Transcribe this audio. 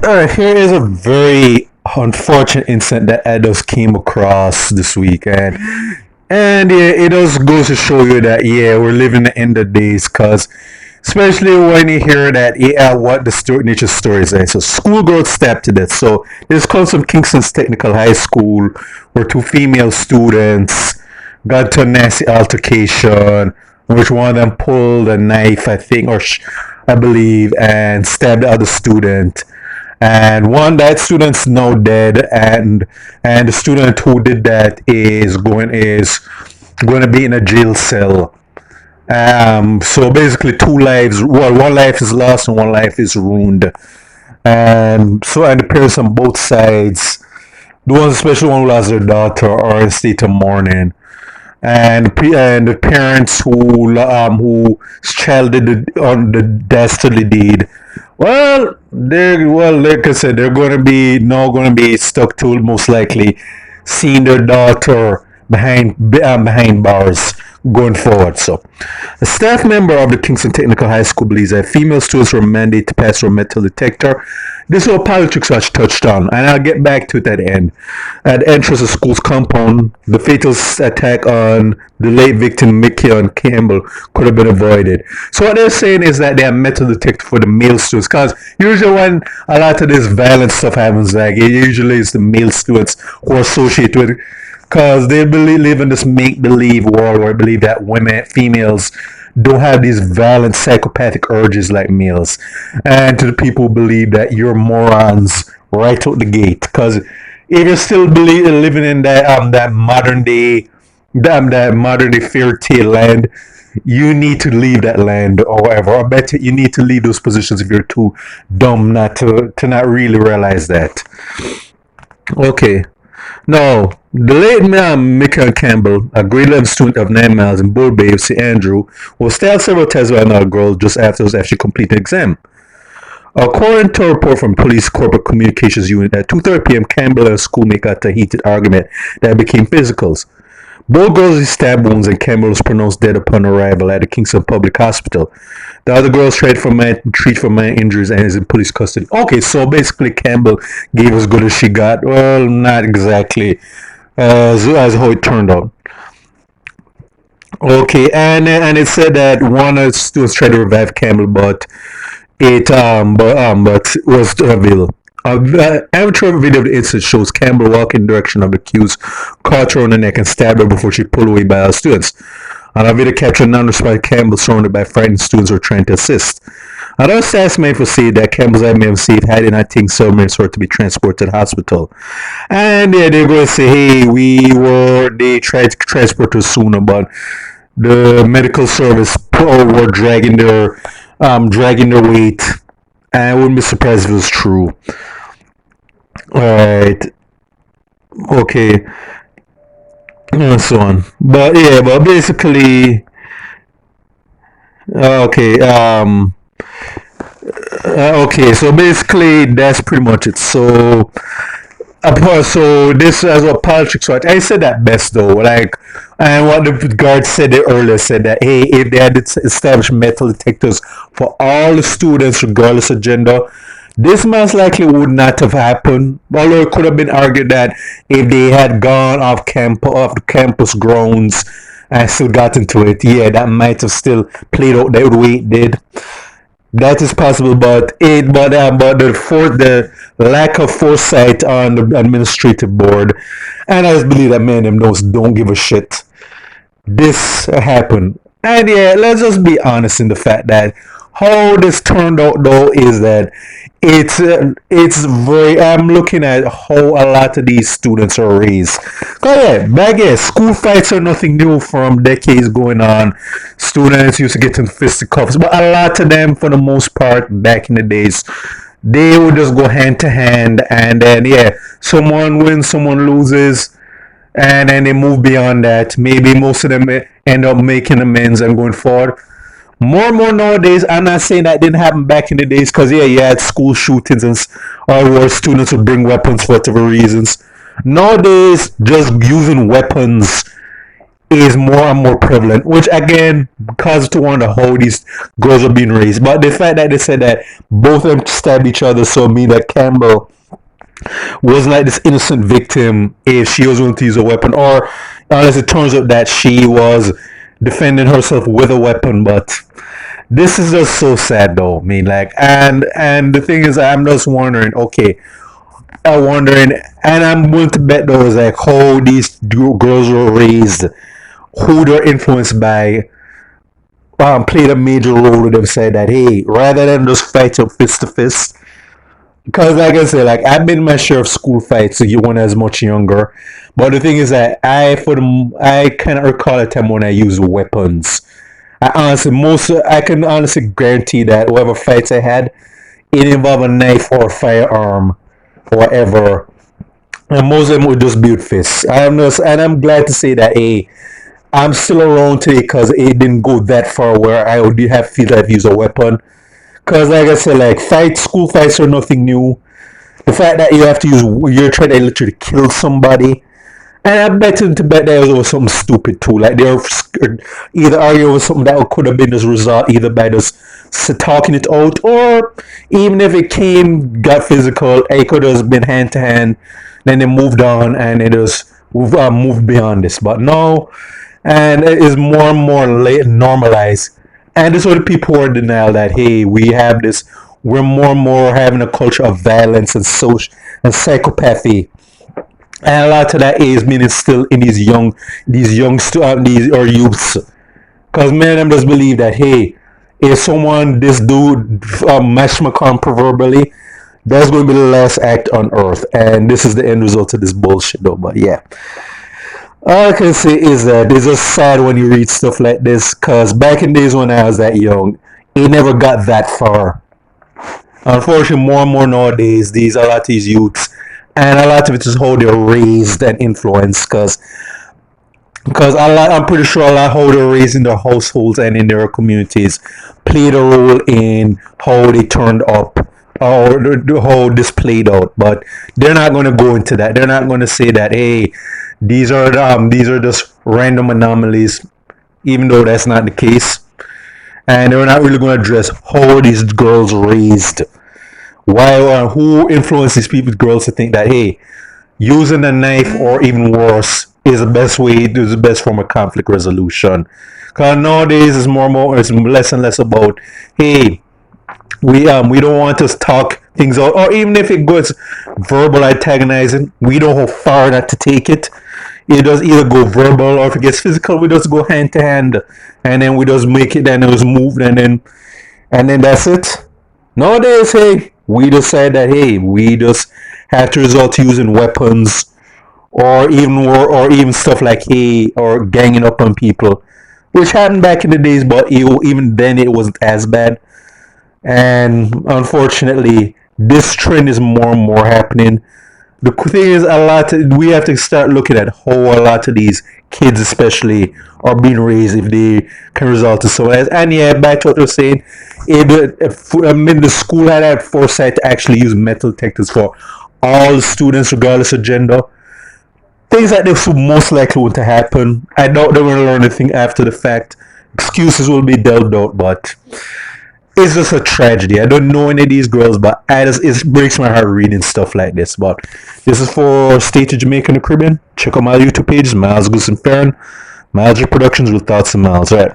Here is a very unfortunate incident that I just came across this weekend. And yeah, it just goes to show you that yeah, we're living the end of days, cause especially when you hear that yeah, what the story, nature stories are. So schoolgirls stabbed to death. So this comes from Kingston's Technical High School, where two female students got to a nasty altercation, in which one of them pulled a knife, I think, I believe, and stabbed the other student. And one that student's now dead, and the student who did that is going to be in a jail cell. So basically, two lives. Well, one life is lost and one life is ruined. And the parents on both sides, the ones, especially one who lost their daughter, are in state of mourning. And the parents whose child did on the dastardly deed, like I said, they're going to be now going to be stuck to most likely seeing their daughter behind bars going forward. So, a staff member of the Kingston Technical High School believes that female students were mandated to pass through a metal detector. This is what politics was touched on, and I'll get back to it at the end. At the entrance of the school's compound, the fatal attack on the late victim Michion Campbell could have been avoided. So what they're saying is that they have metal detector for the male students, because usually when a lot of this violent stuff happens, like it usually is the male students who are associated with it, because they live in this make-believe world where they believe that females don't have these violent psychopathic urges like males. And to the people who believe that you're morons right out the gate, because if you're still living in that modern day fairy tale land, you need to leave that land or whatever. Or better, you need to leave those positions if you're too dumb not to not really realize that. Okay. Now, the late Michion Campbell, a grade 11 student of 9 miles in Bull Bay, St. Andrew, was stabbed several times by another girl just after she completed the exam. According to a report from Police Corporate Communications Unit, at 2:30 p.m., Campbell and a schoolmate got a heated argument that became physicals. Both girls had stab wounds, and Campbell was pronounced dead upon arrival at the Kingston Public Hospital. The other girls treated for minor injuries and is in police custody. Okay, so basically Campbell gave as good as she got. Well, not exactly as how it turned out. Okay, and it said that one of the students tried to revive Campbell, but was available. Amateur video of the incident shows Campbell walking in the direction of the accused, caught her on the neck and stabbed her before she pulled away by other students. On a video captured non-responding Campbell surrounded by frightened students who were trying to assist. Another staff member said that Campbell's IMC had in I think several minutes for her to be transported to the hospital. And yeah, they're going to say, hey, they tried to transport her sooner, but the medical service were dragging their weight. And I wouldn't be surprised if it was true. Alright. Okay. And so on. But basically, okay. Okay. So basically, that's pretty much it. So this is what politics was. I said that best though. And what the guard said earlier said that hey, if they had established metal detectors for all the students, regardless of gender, this most likely would not have happened. Although it could have been argued that if they had gone off the campus grounds and still got into it, yeah, that might have still played out the way it did. That is possible, but the lack of foresight on the administrative board, and I just believe that many of them don't give a shit. This happened, and yeah, let's just be honest in the fact that how this turned out though is that it's very. I'm looking at how a lot of these students are raised. Cause yeah, back here, school fights are nothing new from decades going on. Students used to get in fisticuffs, but a lot of them, for the most part, back in the days, they would just go hand to hand, and then yeah, someone wins, someone loses, and then they move beyond that. Maybe most of them end up making amends and going forward. More and more nowadays, I'm not saying that didn't happen back in the days, because yeah, you had school shootings or where students would bring weapons for whatever reasons. Nowadays, just using weapons is more and more prevalent, which again causes to wonder how these girls are being raised. But the fact that they said that both of them stabbed each other, so me that Campbell was like this innocent victim if she was willing to use a weapon, or unless it turns out that she was defending herself with a weapon. But this is just so sad, though. I mean, like, and the thing is, I'm just wondering. Okay, I'm wondering, and I'm willing to bet though is like how these girls were raised, who they're influenced by, played a major role with them. Said that hey, rather than just fight up fist to fist, because like I said, like I've been in my share of school fights. So you when I was much younger, but the thing is that I kind of recall a time when I used weapons. I can honestly guarantee that whatever fights I had, it involved a knife or a firearm, or whatever. And most of them would just be with fists. And I'm glad to say that hey, I'm still around today because it didn't go that far where I would have feel that I've used a weapon. Because like I said, like school fights are nothing new. The fact that you have to use, you're trying to literally kill somebody. And I bet to bet that it was something stupid too. Like they're either arguing over something that could have been this result either by just talking it out, or even if it got physical, it could have been hand to hand. Then they moved on and it just moved beyond this. But no, and it is more and more normalized. And this is what the people are in denial that hey, we have this. We're more and more having a culture of violence and social and psychopathy, and a lot of that is being instilled in these or youths. Because many of them just believe that hey, if someone this dude Mash McCon proverbially, that's going to be the last act on earth, and this is the end result of this bullshit though. But yeah, all I can say is that it's just sad when you read stuff like this. Because back in days when I was that young, it never got that far. Unfortunately, more and more nowadays, these a lot of these youths, and a lot of it is how they're raised and influenced. Because I'm pretty sure a lot how they're raised in their households and in their communities played a role in how they turned up or how this played out. But they're not going to go into that. They're not going to say that hey, these are just random anomalies, even though that's not the case. And they're not really going to address how these girls raised. Why or who influences people, girls to think that hey, using a knife or even worse is the best way, is the best form of conflict resolution. Because nowadays it's it's less and less about hey, we don't want to talk things out, or even if it goes verbal antagonizing, we don't know how far not to take it. It does either go verbal or if it gets physical, we just go hand to hand, and then we just make it and it was moved, and then that's it. Nowadays, hey, we decide that hey, we just have to resort to using weapons, or even stuff like hey, or ganging up on people, which happened back in the days, but even then it wasn't as bad. And unfortunately, this trend is more and more happening. The thing is, we have to start looking at how a lot of these kids, especially, are being raised if they can result to so as. And yeah, back to what you're saying, I mean, the school had that foresight to actually use metal detectors for all students, regardless of gender. Things like this will most likely want to happen. I doubt they're going to learn anything after the fact. Excuses will be dealt out, but it's just a tragedy. I don't know any of these girls, but it breaks my heart reading stuff like this. But this is for State of Jamaica and the Caribbean. Check out my YouTube page, Miles Goose and Farron. Miles Productions with Thoughts and Miles. Right.